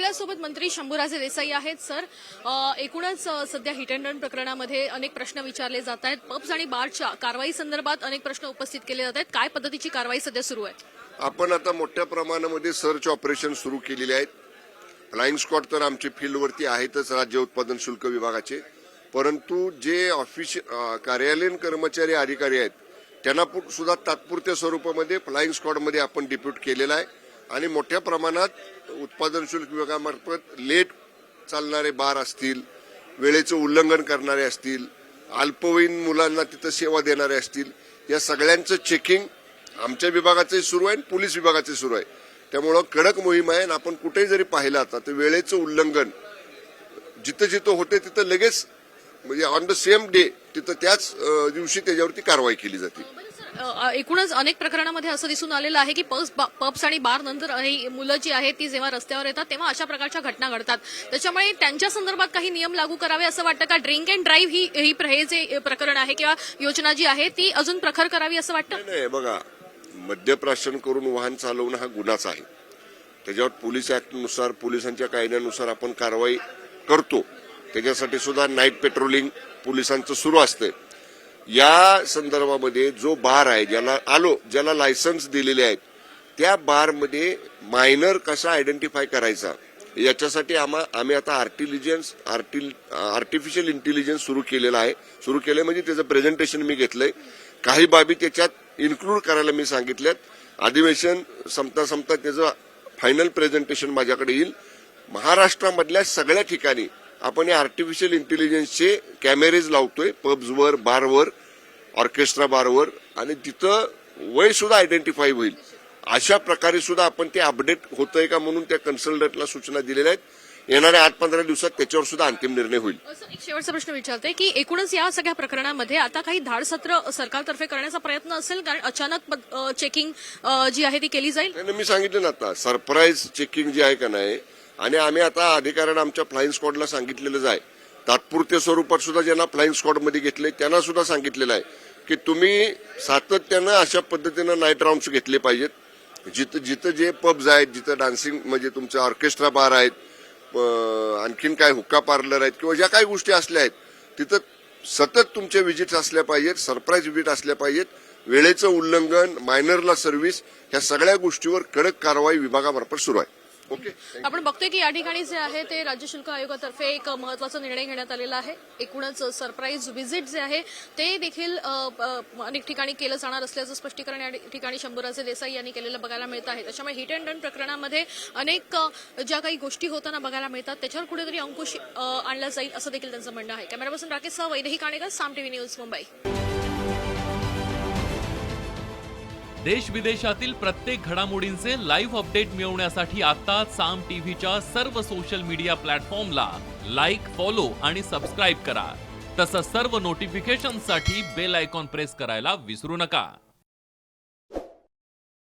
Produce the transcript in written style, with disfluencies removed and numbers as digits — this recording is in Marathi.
आपल्यासोबत मंत्री शंभूराजे देसाई आहेत. सर, एकूणच सध्या हिट अँड रन प्रकरणामध्ये अनेक प्रश्न विचारले जात आहेत. पब्स आणि बारच्या कारवाई संदर्भात अनेक प्रश्न उपस्थित केले जात आहेत. काय पद्धतीची कारवाई सध्या सुरू आहे? आपण आता मोठ्या प्रमाणामध्ये सर्च ऑपरेशन सुरू केलेले आहेत. फ्लाइंग स्क्वॉड तर आमचे फील्डवरती आहेतच राज्य उत्पादन शुल्क विभागाचे, परंतु जे कार्यालयीन कर्मचारी अधिकारी आहेत त्यांना सुद्धा तात्पुरत्या स्वरूपामध्ये फ्लाइंग स्क्वॉडमध्ये आपण डिप्यूट केलेला आहे आणि मोठ्या प्रमाणात उत्पादन शुल्क विभागामार्फत लेट चालणारे बार असतील, वेळेचं उल्लंघन करणारे असतील, अल्पवयीन मुलांना तिथं सेवा देणारे असतील, या सगळ्यांचं चेकिंग आमच्या विभागाचंही सुरू आहे आणि पोलीस विभागाचे सुरू आहे. त्यामुळं कडक मोहीम आहे आणि आपण कुठेही जरी पाहिलं आता तर वेळेचं उल्लंघन जिथं जिथं होते तिथं लगेच म्हणजे ऑन द सेम डे तिथं त्याच दिवशी त्याच्यावरती कारवाई केली जाते. एकूणच अनेक प्रकरणामध्ये असं दिसून आलेलं आहे की पब्स आणि बार नंतर मुलं जी आहेत ती जेव्हा रस्त्यावर येतात तेव्हा अशा प्रकारच्या घटना घडतात. त्याच्यामुळे त्यांच्या संदर्भात काही नियम लागू करावे असं वाटतं का? ड्रिंक अँड ड्राईव्ह हे जे प्रकरण आहे किंवा योजना जी आहे ती अजून प्रखर करावी असं वाटतं? नाही, बघा, मद्यप्राशन करून वाहन चालवणं हा गुन्हाच आहे. त्याच्यावर पोलीस ऍक्टनुसार, पोलिसांच्या कायद्यानुसार आपण कारवाई करतो. त्याच्यासाठी सुद्धा नाईट पेट्रोलिंग पोलिसांचं सुरू असतं. या संदर्भामध्ये जो बार आहे ज्याला लायसन्स दिलेले आहेत त्या बारमध्ये मायनर कसा आयडेंटिफाय करायचा याच्यासाठी आम्ही आता आर्टिफिशियल इंटेलिजन्स सुरू केलेला आहे. सुरू केलंय म्हणजे त्याचं प्रेझेंटेशन मी घेतलंय. काही बाबी त्याच्यात इन्क्लूड करायला मी सांगितल्यात. अधिवेशन संपता त्याचं फायनल प्रेझेंटेशन माझ्याकडे येईल. महाराष्ट्रामधल्या सगळ्या ठिकाणी आपण या आर्टिफिशियल इंटेलिजन्सचे कॅमेरेज लावतोय, पब्सवर, बारवर, ऑर्केस्ट्रा बारवर, आणि तिथं वय सुद्धा आयडेंटिफाय होईल. अशा प्रकारे सुद्धा आपण ते अपडेट होतंय का म्हणून त्या कन्सल्टंटला सूचना दिलेल्या आहेत. येणाऱ्या 8-15 दिवसात त्याच्यावर सुद्धा अंतिम निर्णय होईल. एक शेवटचा प्रश्न विचारते की एकूणच या सगळ्या प्रकरणामध्ये आता काही धाडसत्र सरकारतर्फे करण्याचा प्रयत्न असेल, कारण अचानक चेकिंग जी आहे ती केली जाईल? मी सांगितलं ना आता, सरप्राईज चेकिंग जी आहे का नाही, आणि आम्ही आता अधिकाऱ्यांना आमच्या फ्लाइंग स्क्वॉडला सांगितलेलं आहे, तात्पुरत्या स्वरूपात सुद्धा ज्यांना फ्लाइंग स्क्वॉडमध्ये घेतले त्यांना सुद्धा सांगितलेलं आहे की तुम्ही सातत्यानं अशा पद्धतीनं नाईट राऊंड्स घेतले पाहिजेत. जिथं जे पब्स आहेत, जिथं डान्सिंग म्हणजे तुमचे ऑर्केस्ट्रा बार आहेत, आणखीन काय हुक्का पार्लर आहेत किंवा ज्या काही गोष्टी असल्या आहेत तिथं सतत तुमच्या विजिट असल्या पाहिजेत, सरप्राईज विजिट असल्या पाहिजेत. वेळेचं उल्लंघन, मायनरला सर्व्हिस, ह्या सगळ्या गोष्टीवर कडक कारवाई विभागामार्फत सुरू आहे. ओके. आपण बघतोय की या ठिकाणी जे आहे ते राज्य शुल्क आयोगातर्फे एक महत्वाचा निर्णय घेण्यात आलेला आहे. एकूणच सरप्राईज व्हिजिट जे आहे ते देखील अनेक ठिकाणी केलं जाणार असल्याचं स्पष्टीकरण या ठिकाणी शंभूराजे देसाई यांनी केलेलं बघायला मिळत आहे. त्याच्यामुळे हिट अँड रन प्रकरणामध्ये अनेक ज्या काही गोष्टी होताना बघायला मिळतात त्याच्यावर कुठेतरी अंकुश आणला जाईल असं देखील त्यांचं म्हणणं आहे. कॅमेरा पर्सन राकेशसह वैदेही काणेकर, साम टीव्ही न्यूज, मुंबई. देश विदेशातील प्रत्येक घडामोडींचे लाईव्ह अपडेट मिळवण्यासाठी आता साम टीव्हीच्या सर्व सोशल मीडिया प्लॅटफॉर्मला लाईक, फॉलो आणि सबस्क्राईब करा. तसंच सर्व नोटिफिकेशनसाठी बेल आयकॉन प्रेस करायला विसरू नका.